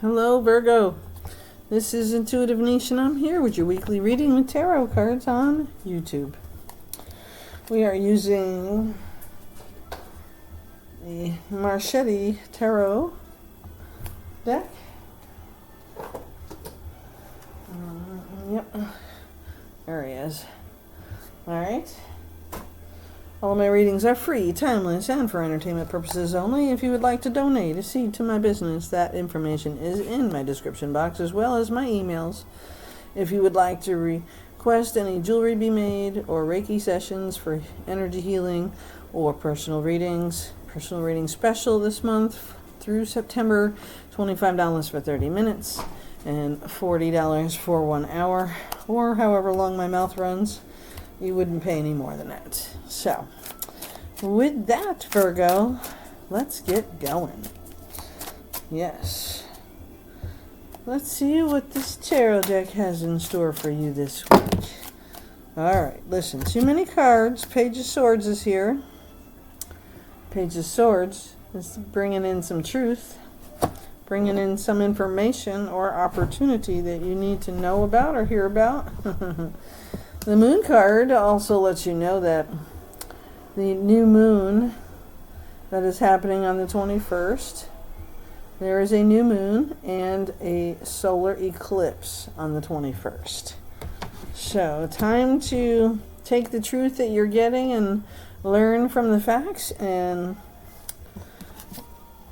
Hello, Virgo. This is Intuitive Niche, and I'm here with your weekly reading with tarot cards on YouTube. We are using the Marchetti Tarot deck. Yep. There he is. Alright. All my readings are free, timeless, and for entertainment purposes only. If you would like to donate a seed to my business, that information is in my description box, as well as my emails. If you would like to request any jewelry be made, or Reiki sessions for energy healing, or personal readings special this month through September, $25 for 30 minutes, and $40 for 1 hour, or however long my mouth runs. You wouldn't pay any more than that. So, with that, Virgo, let's get going. Yes. Let's see what this tarot deck has in store for you this week. Alright, listen. Too many cards. Page of Swords is here. Page of Swords is bringing in some truth. Bringing in some information or opportunity that you need to know about or hear about. The Moon card also lets you know that the new moon that is happening on the 21st, there is a new moon and a solar eclipse on the 21st. So, time to take the truth that you're getting and learn from the facts and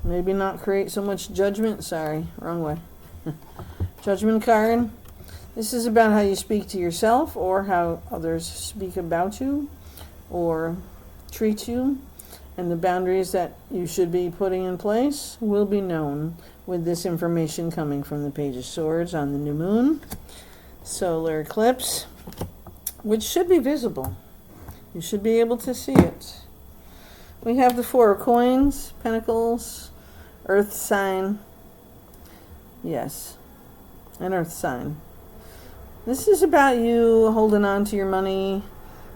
maybe not create so much judgment. Sorry, wrong way. Judgment card. This is about how you speak to yourself or how others speak about you or treat you, and the boundaries that you should be putting in place will be known with this information coming from the Page of Swords on the new moon, solar eclipse, which should be visible. You should be able to see it. We have the Four of Coins, Pentacles, Earth sign. Yes, an Earth sign. This is about you holding on to your money,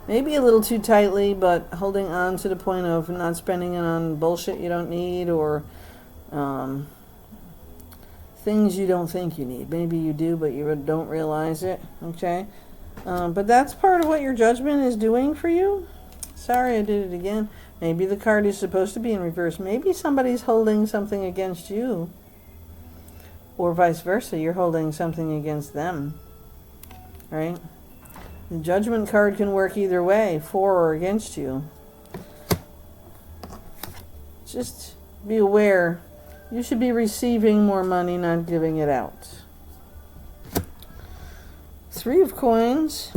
maybe a little too tightly, but holding on to the point of not spending it on bullshit you don't need or things you don't think you need. Maybe you do, but you don't realize it, okay? But that's part of what your judgment is doing for you. Sorry, I did it again. Maybe the card is supposed to be in reverse. Maybe somebody's holding something against you, or vice versa. You're holding something against them. Right? The Judgment card can work either way, for or against you. Just be aware. You should be receiving more money, not giving it out. Three of Coins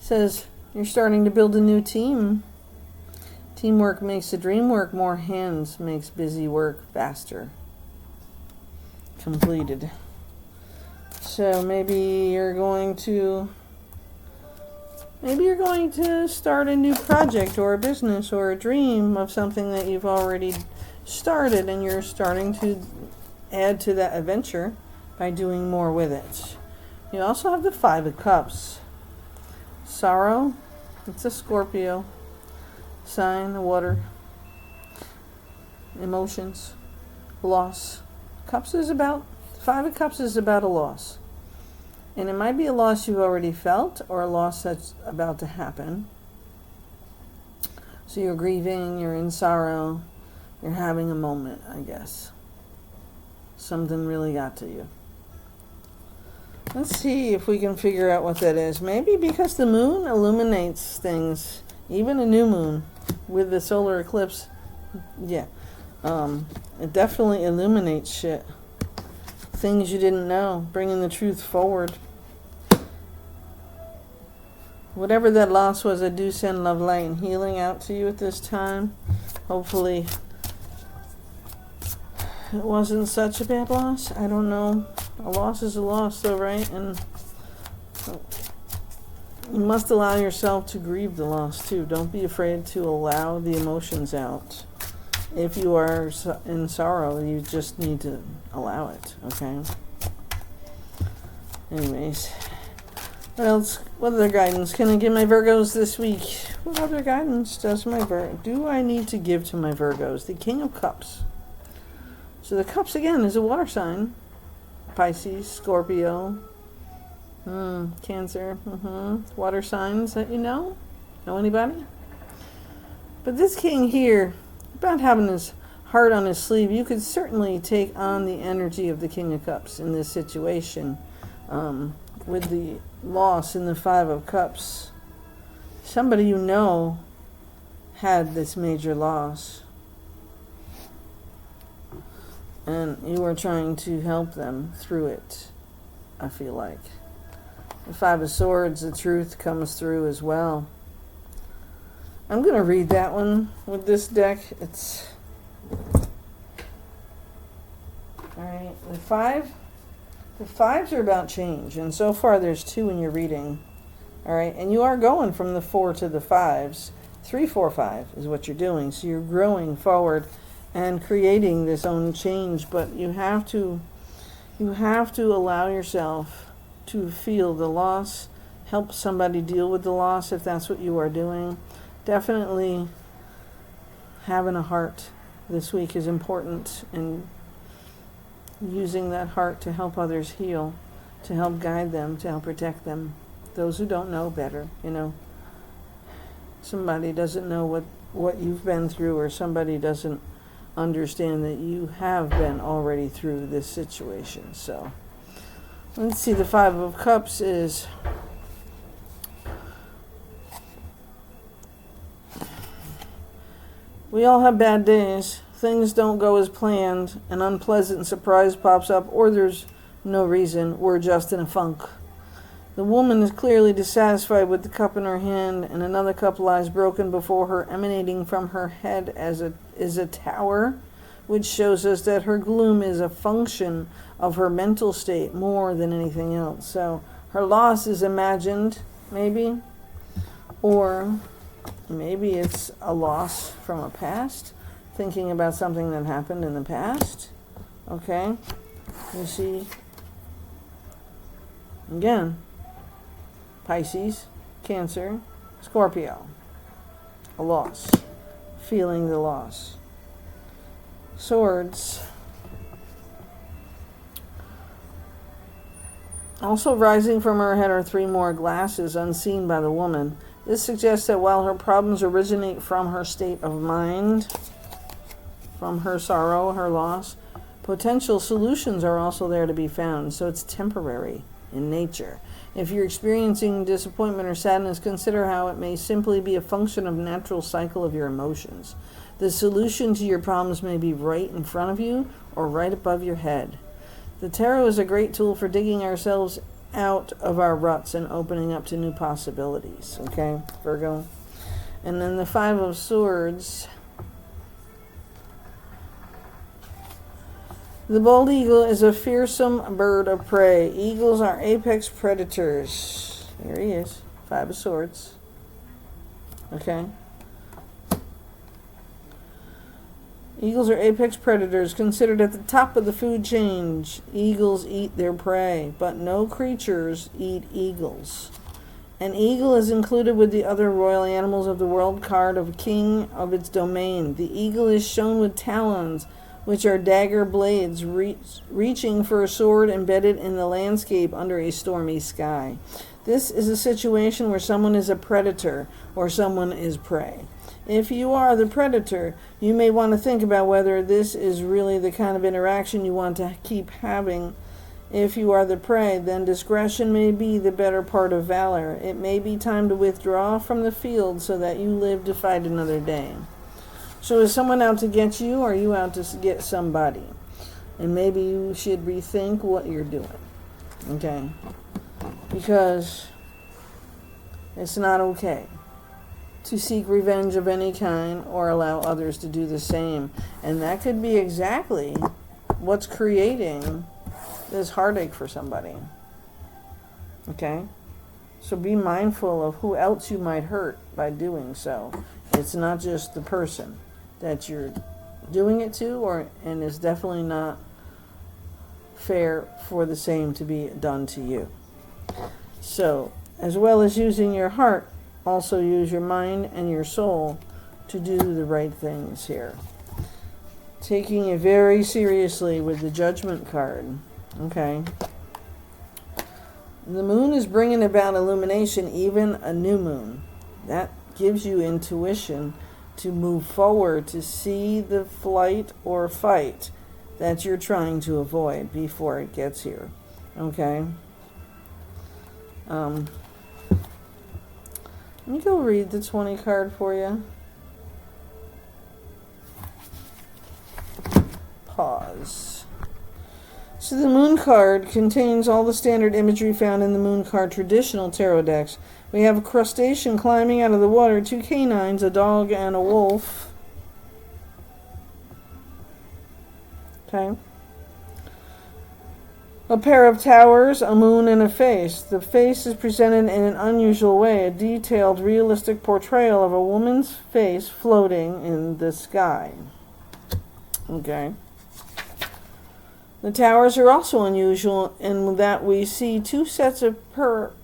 says you're starting to build a new team. Teamwork makes the dream work. More hands makes busy work faster. Completed. So maybe you're going to start a new project or a business or a dream of something that you've already started, and you're starting to add to that adventure by doing more with it. You also have the Five of Cups. Sorrow, it's a Scorpio sign, the water, emotions, loss. Five of Cups is about a loss. And it might be a loss you've already felt or a loss that's about to happen. So you're grieving, you're in sorrow, you're having a moment, I guess. Something really got to you. Let's see if we can figure out what that is. Maybe because the moon illuminates things, even a new moon with the solar eclipse. Yeah. It definitely illuminates shit. Things you didn't know, bringing the truth forward. Whatever that loss was, I do send love, light, and healing out to you at this time. Hopefully it wasn't such a bad loss. I don't know. A loss is a loss though, right? And you must allow yourself to grieve the loss too. Don't be afraid to allow the emotions out. If you are in sorrow, you just need to allow it, okay? Anyways, what else? What other guidance can I give my Virgos this week? What other guidance do I need to give to my Virgos? The King of Cups. So the Cups, again, is a water sign. Pisces, Scorpio, Cancer, water signs that you know? Know anybody? But this king here, about having his heart on his sleeve, you could certainly take on the energy of the King of Cups in this situation. With the loss in the Five of Cups, somebody you know had this major loss, and you are trying to help them through it, I feel like. The Five of Swords, the truth comes through as well. I'm going to read that one with this deck. It's all right. The fives are about change, and so far there's 2 in your reading. All right, and you are going from the 4 to the 5s. 3, 4, 5 is what you're doing. So you're growing forward and creating this own change, but you have to allow yourself to feel the loss, help somebody deal with the loss if that's what you are doing. Definitely having a heart this week is important, and using that heart to help others heal, to help guide them, to help protect them. Those who don't know better, somebody doesn't know what you've been through, or somebody doesn't understand that you have been already through this situation. So let's see, the Five of Cups is we all have bad days. Things don't go as planned. An unpleasant surprise pops up, or there's no reason. We're just in a funk. The woman is clearly dissatisfied with the cup in her hand, and another cup lies broken before her. Emanating from her head is a tower, which shows us that her gloom is a function of her mental state more than anything else. So her loss is imagined, maybe, or maybe it's a loss from a past, thinking about something that happened in the past. Okay, you see, again, Pisces, Cancer, Scorpio, a loss, feeling the loss. Swords, also rising from her head are 3 more glasses unseen by the woman. This suggests that while her problems originate from her state of mind, from her sorrow, her loss, potential solutions are also there to be found. So it's temporary in nature. If you're experiencing disappointment or sadness, consider how it may simply be a function of natural cycle of your emotions. The solution to your problems may be right in front of you or right above your head. The tarot is a great tool for digging ourselves out of our ruts and opening up to new possibilities. Okay, Virgo? And then the Five of Swords. The bald eagle is a fearsome bird of prey. Eagles are apex predators. Here he is. Five of Swords. Okay. Eagles are apex predators, considered at the top of the food chain. Eagles eat their prey, but no creatures eat eagles. An eagle is included with the other royal animals of the world card of king of its domain. The eagle is shown with talons, which are dagger blades reaching for a sword embedded in the landscape under a stormy sky. This is a situation where someone is a predator or someone is prey. If you are the predator, you may want to think about whether this is really the kind of interaction you want to keep having. If you are the prey, then discretion may be the better part of valor. It may be time to withdraw from the field so that you live to fight another day. So is someone out to get you, or are you out to get somebody? And maybe you should rethink what you're doing. Okay? Because it's not okay to seek revenge of any kind or allow others to do the same. And that could be exactly what's creating this heartache for somebody. Okay? So be mindful of who else you might hurt by doing so. It's not just the person that you're doing it to, and it's definitely not fair for the same to be done to you. So, as well as using your heart, also use your mind and your soul to do the right things here. Taking it very seriously with the Judgment card. Okay. The moon is bringing about illumination, even a new moon. That gives you intuition to move forward, to see the flight or fight that you're trying to avoid before it gets here. Okay? Let me go read the 20 card for you. Pause. So the moon card contains all the standard imagery found in the moon card traditional tarot decks. We have a crustacean climbing out of the water, 2 canines, a dog, and a wolf. Okay. A pair of towers, a moon, and a face. The face is presented in an unusual way, a detailed, realistic portrayal of a woman's face floating in the sky. Okay. The towers are also unusual in that we see 2 sets of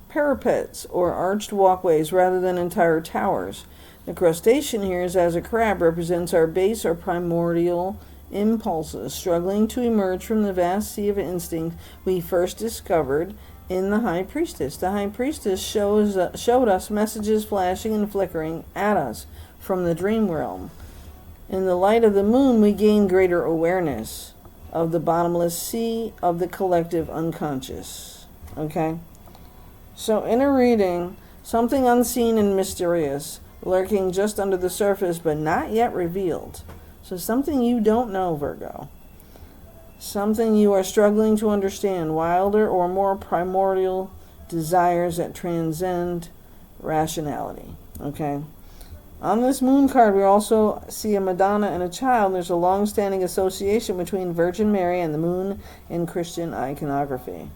parapets or arched walkways rather than entire towers. The crustacean here is as a crab represents our base or primordial impulses, struggling to emerge from the vast sea of instinct we first discovered in the High Priestess. The High Priestess showed us messages flashing and flickering at us from the dream realm. In the light of the moon, we gain greater awareness of the bottomless sea of the collective unconscious. Okay? So in a reading, something unseen and mysterious, lurking just under the surface but not yet revealed. So something you don't know, Virgo. Something you are struggling to understand, wilder or more primordial desires that transcend rationality. Okay? On this moon card, we also see a Madonna and a child. There's a long-standing association between Virgin Mary and the moon in Christian iconography.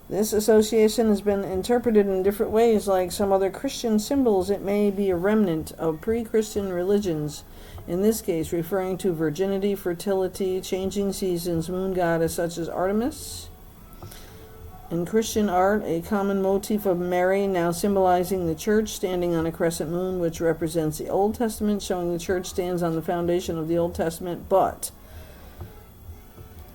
This association has been interpreted in different ways, like some other Christian symbols. It may be a remnant of pre-Christian religions, in this case referring to virginity, fertility, changing seasons, moon goddess such as Artemis. In Christian art, a common motif of Mary now symbolizing the church standing on a crescent moon, which represents the Old Testament, showing the church stands on the foundation of the Old Testament, but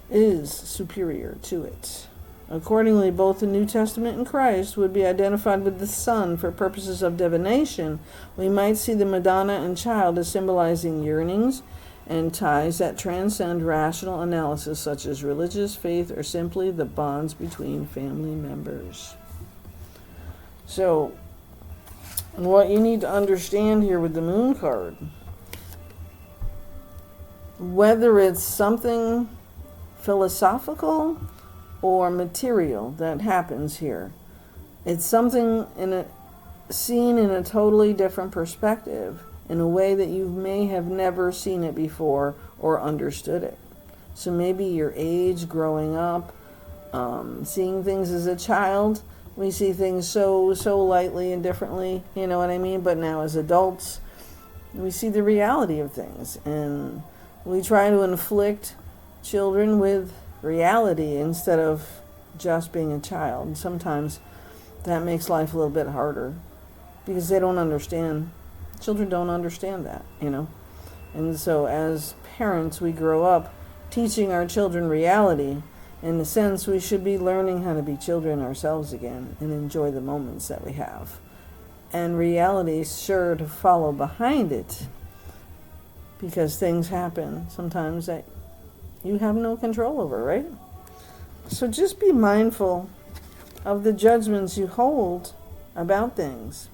is superior to it. Accordingly, both the New Testament and Christ would be identified with the sun. For purposes of divination, we might see the Madonna and child as symbolizing yearnings and ties that transcend rational analysis, such as religious faith or simply the bonds between family members. So, what you need to understand here with the moon card, whether it's something philosophical or material that happens here, it's something seen in a totally different perspective, in a way that you may have never seen it before or understood it. So maybe your age, growing up, seeing things as a child, we see things so lightly and differently, you know what I mean? But now as adults, we see the reality of things, and we try to inflict children with reality instead of just being a child. And sometimes that makes life a little bit harder because they don't understand. Children don't understand that, you know. And so as parents, we grow up teaching our children reality. In a sense, we should be learning how to be children ourselves again and enjoy the moments that we have. And reality is sure to follow behind it, because things happen sometimes that you have no control over, right? So just be mindful of the judgments you hold about things.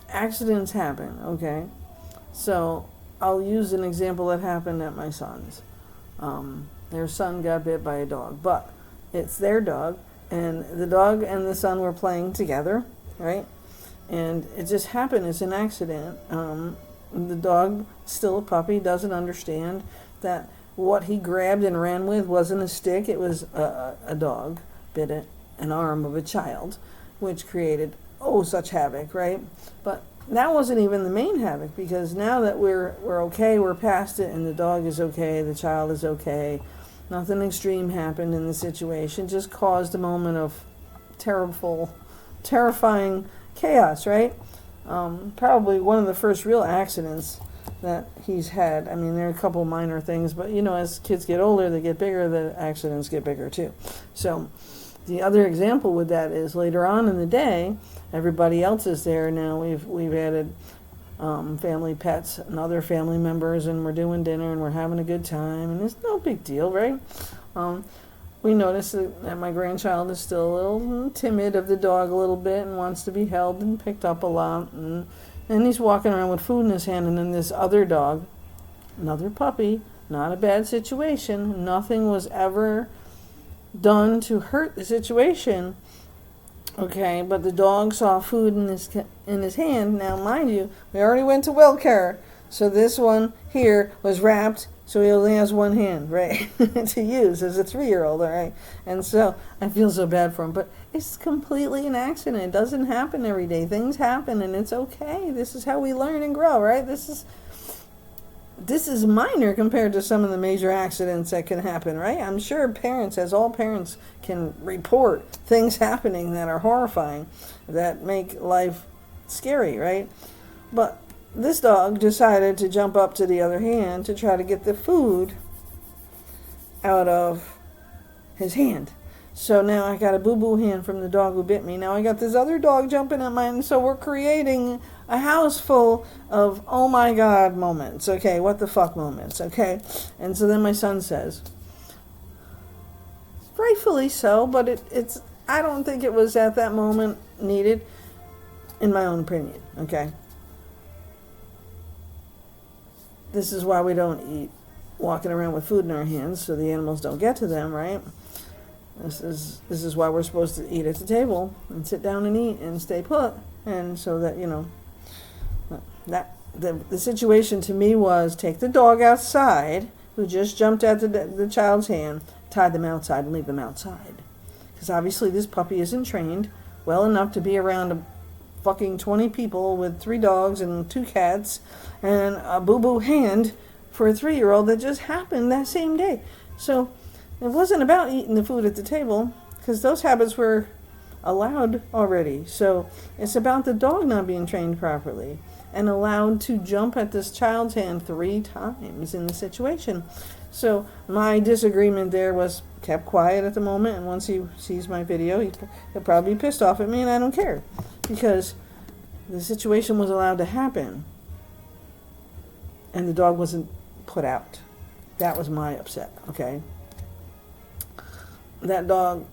Accidents happen, okay? So I'll use an example that happened at my son's. Their son got bit by a dog, but it's their dog, and the dog and the son were playing together, right? And it just happened, it's an accident. The dog, still a puppy, doesn't understand that what he grabbed and ran with wasn't a stick, it was a dog bit an arm of a child, which created such havoc, right? But that wasn't even the main havoc, because now that we're okay, we're past it, and the dog is okay, the child is okay, nothing extreme happened in the situation, just caused a moment of terrifying chaos, right? Probably one of the first real accidents that he's had. I mean, there are a couple minor things, but as kids get older, they get bigger, the accidents get bigger too. So the other example with that is later on in the day, everybody else is there now. We've added family pets and other family members, and we're doing dinner and we're having a good time, and it's no big deal, right? We notice that my grandchild is still a little timid of the dog a little bit and wants to be held and picked up a lot, and he's walking around with food in his hand, and then this other dog, another puppy, not a bad situation, nothing was ever done to hurt the situation, okay, but the dog saw food in his hand. Now, mind you, we already went to well care, so this one here was wrapped, so he only has one hand, right, to use as a 3-year-old, all right? And so I feel so bad for him, but it's completely an accident. It doesn't happen every day. Things happen, and it's okay. This is how we learn and grow, right? This is minor compared to some of the major accidents that can happen, right? I'm sure parents, as all parents, can report things happening that are horrifying, that make life scary, right? But this dog decided to jump up to the other hand to try to get the food out of his hand. So now I got a boo-boo hand from the dog who bit me. Now I got this other dog jumping at mine. So we're creating a house full of oh my God moments. Okay, what the fuck moments. Okay. And so then my son says, rightfully so, but it's I don't think it was at that moment needed, in my own opinion. Okay. This is why we don't eat walking around with food in our hands, so the animals don't get to them, right? This is why we're supposed to eat at the table and sit down and eat and stay put. And so that, that the situation to me was take the dog outside, who just jumped at the child's hand, tie them outside and leave them outside. Because obviously this puppy isn't trained well enough to be around a fucking 20 people with 3 dogs and 2 cats and a boo-boo hand for a 3-year-old that just happened that same day. So it wasn't about eating the food at the table, because those habits were allowed already. So it's about the dog not being trained properly and allowed to jump at this child's hand 3 times in the situation. So my disagreement there was kept quiet at the moment, and once he sees my video, he'll probably be pissed off at me, and I don't care, because the situation was allowed to happen and the dog wasn't put out. That was my upset, okay? That dog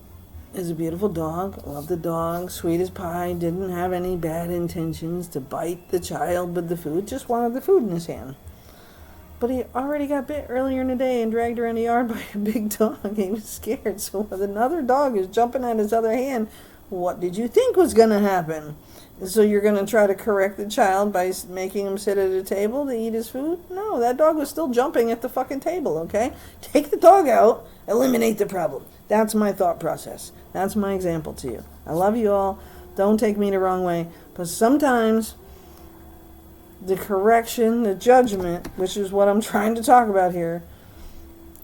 is a beautiful dog. Love the dog. Sweet as pie. Didn't have any bad intentions to bite the child with the food. Just wanted the food in his hand. But he already got bit earlier in the day and dragged around the yard by a big dog. He was scared. So when another dog is jumping at his other hand, what did you think was going to happen? So you're going to try to correct the child by making him sit at a table to eat his food? No, that dog was still jumping at the fucking table, okay? Take the dog out, eliminate the problem. That's my thought process. That's my example to you. I love you all. Don't take me the wrong way. But sometimes the correction, the judgment, which is what I'm trying to talk about here,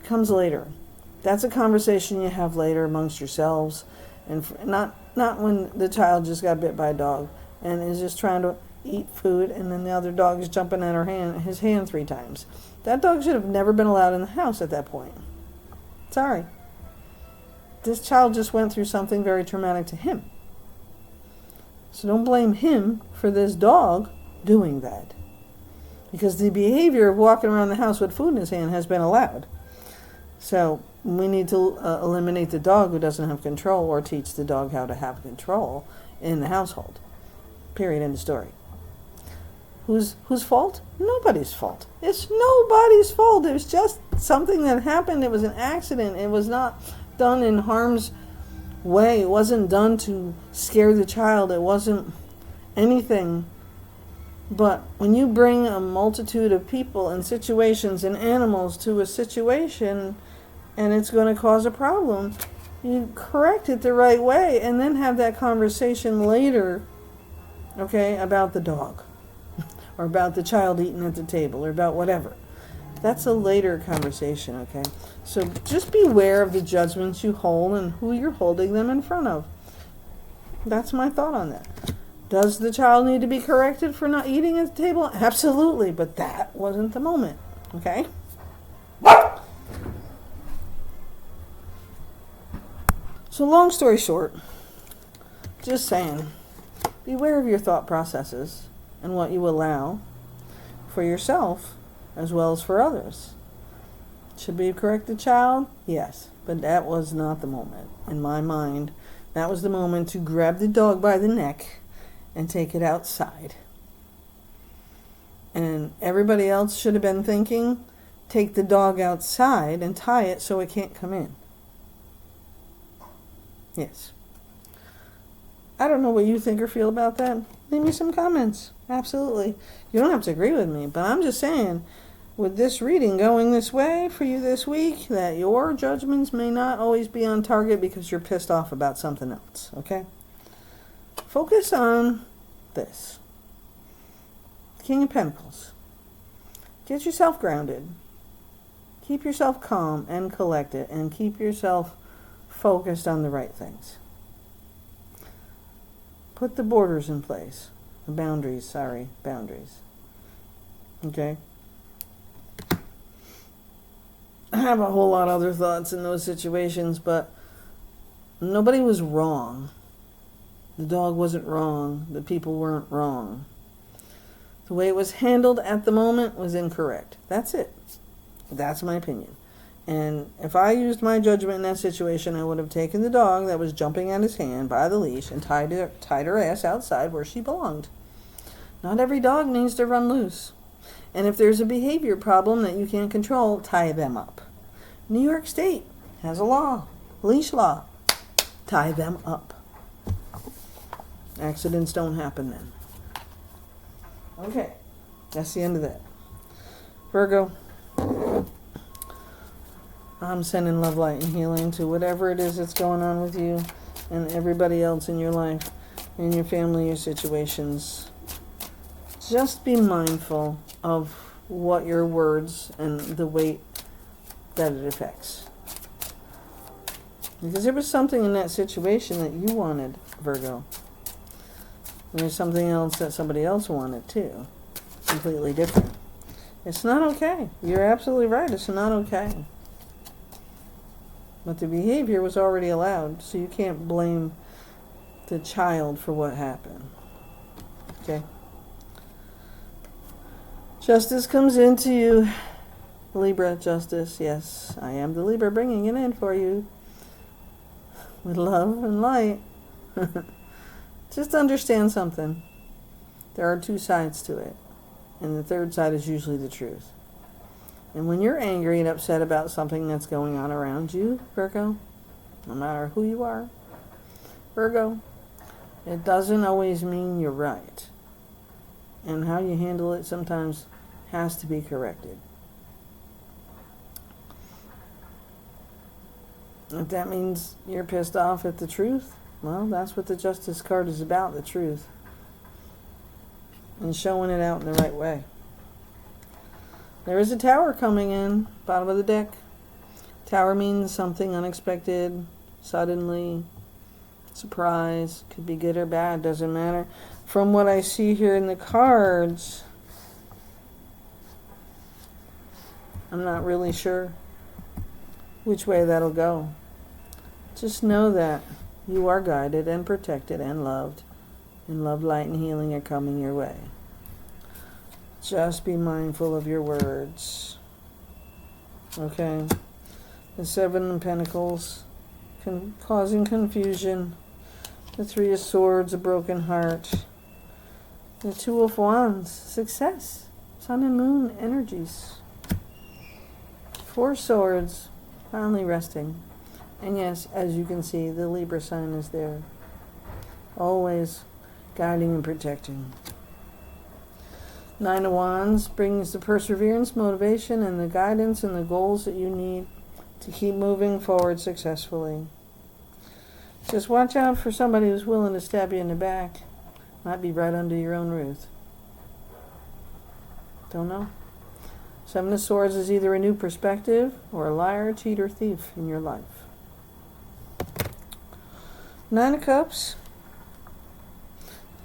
comes later. That's a conversation you have later amongst yourselves, and not when the child just got bit by a dog and is just trying to eat food, and then the other dog is jumping at his hand 3 times. That dog should have never been allowed in the house at that point. Sorry. This child just went through something very traumatic to him. So don't blame him for this dog doing that, because the behavior of walking around the house with food in his hand has been allowed. So we need to eliminate the dog who doesn't have control, or teach the dog how to have control in the household. Period. End of story. Whose fault? Nobody's fault. It's nobody's fault. It was just something that happened. It was an accident. It was not done in harm's way. It wasn't done to scare the child. It wasn't anything. But when you bring a multitude of people and situations and animals to a situation and it's going to cause a problem, you correct it the right way and then have that conversation later, okay, about the dog or about the child eating at the table or about whatever. That's a later conversation, okay? So just beware of the judgments you hold and who you're holding them in front of. That's my thought on that. Does the child need to be corrected for not eating at the table? Absolutely, but that wasn't the moment, okay? So long story short, just saying, beware of your thought processes and what you allow for yourself as well as for others. Should we have corrected the child? Yes, but that was not the moment. In my mind, that was the moment to grab the dog by the neck and take it outside. And everybody else should have been thinking, take the dog outside and tie it so it can't come in. Yes. I don't know what you think or feel about that. Leave me some comments. Absolutely. You don't have to agree with me, but I'm just saying, with this reading going this way for you this week, that your judgments may not always be on target because you're pissed off about something else, okay? Focus on this. King of Pentacles. Get yourself grounded. Keep yourself calm and collected, and keep yourself focused on the right things. Put the borders in place. Boundaries. Okay? I have a whole lot of other thoughts in those situations, but nobody was wrong. The dog wasn't wrong. The people weren't wrong. The way it was handled at the moment was incorrect. That's it. That's my opinion. And if I used my judgment in that situation, I would have taken the dog that was jumping at his hand by the leash and tied her ass outside where she belonged. Not every dog needs to run loose. And if there's a behavior problem that you can't control, tie them up. New York State has a law, leash law. Tie them up. Accidents don't happen then. Okay, that's the end of that. Virgo, I'm sending love, light, and healing to whatever it is that's going on with you and everybody else in your life, in your family, your situations. Just be mindful of what your words and the weight that it affects. Because there was something in that situation that you wanted, Virgo. There's something else that somebody else wanted too. Completely different. It's not okay. You're absolutely right. It's not okay. But the behavior was already allowed, so you can't blame the child for what happened. Okay? Justice comes into you. Libra, justice. Yes, I am the Libra bringing it in for you. With love and light. Just understand something. There are two sides to it. And the third side is usually the truth. And when you're angry and upset about something that's going on around you, Virgo, no matter who you are, Virgo, it doesn't always mean you're right. And how you handle it sometimes has to be corrected. If that means you're pissed off at the truth, well, that's what the Justice card is about, the truth. And showing it out in the right way. There is a Tower coming in, bottom of the deck. Tower means something unexpected, suddenly, surprise, could be good or bad, doesn't matter. From what I see here in the cards, I'm not really sure which way that'll go. Just know that you are guided and protected and loved. And love, light, and healing are coming your way. Just be mindful of your words. Okay? The Seven of Pentacles, causing confusion. The Three of Swords, a broken heart. The Two of Wands, success. Sun and Moon energies. Four Swords, finally resting. And yes, as you can see, the Libra sign is there. Always guiding and protecting. Nine of Wands brings the perseverance, motivation, and the guidance and the goals that you need to keep moving forward successfully. Just watch out for somebody who's willing to stab you in the back. Might be right under your own roof. Don't know. Seven of Swords is either a new perspective or a liar, cheat, or thief in your life. Nine of Cups.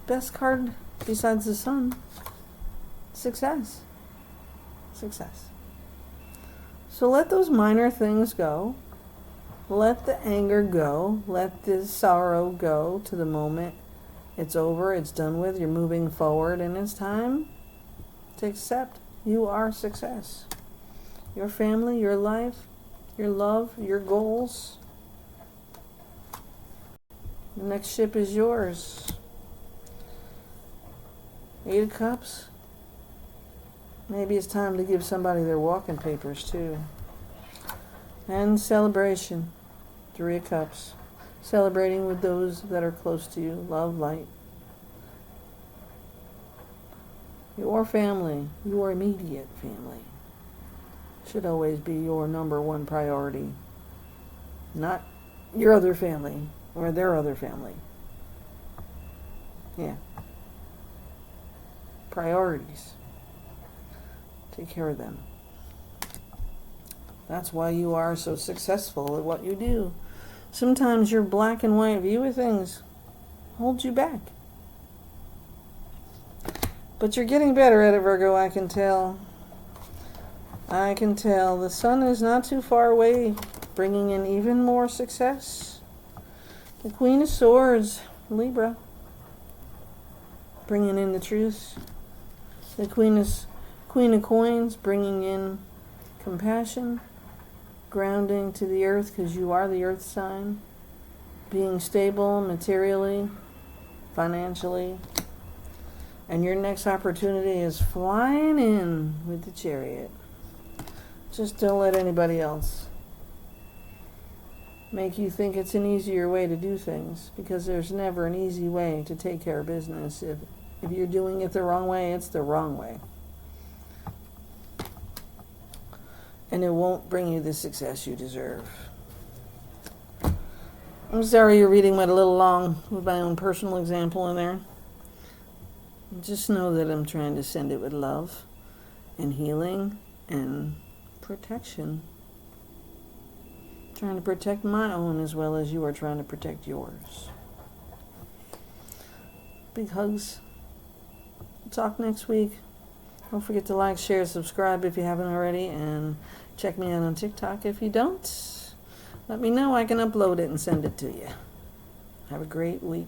best card besides the sun. Success. Success. So let those minor things go. Let the anger go. Let the sorrow go to the moment it's over, it's done with, you're moving forward, and it's time to accept you are success. Your family, your life, your love, your goals. The next ship is yours. 8 of Cups. Maybe it's time to give somebody their walking papers too. And celebration. 3 of Cups. Celebrating with those that are close to you. Love, light. Your family, your immediate family, should always be your number one priority. Not your other family or their other family. Yeah. Priorities. Take care of them. That's why you are so successful at what you do. Sometimes your black and white view of things holds you back. But you're getting better at it, Virgo, I can tell. I can tell. The sun is not too far away, bringing in even more success. The Queen of Swords, Libra, bringing in the truth. The Queen of Coins, bringing in compassion, grounding to the earth, because you are the earth sign. Being stable materially, financially. And your next opportunity is flying in with the Chariot. Just don't let anybody else make you think it's an easier way to do things, because there's never an easy way to take care of business. If you're doing it the wrong way, it's the wrong way. And it won't bring you the success you deserve. I'm sorry your reading went a little long with my own personal example in there. Just know that I'm trying to send it with love and healing and protection. Trying to protect my own as well as you are trying to protect yours. Big hugs. We'll talk next week. Don't forget to like, share, subscribe if you haven't already, and check me out on TikTok if you don't. Let me know. I can upload it and send it to you. Have a great week.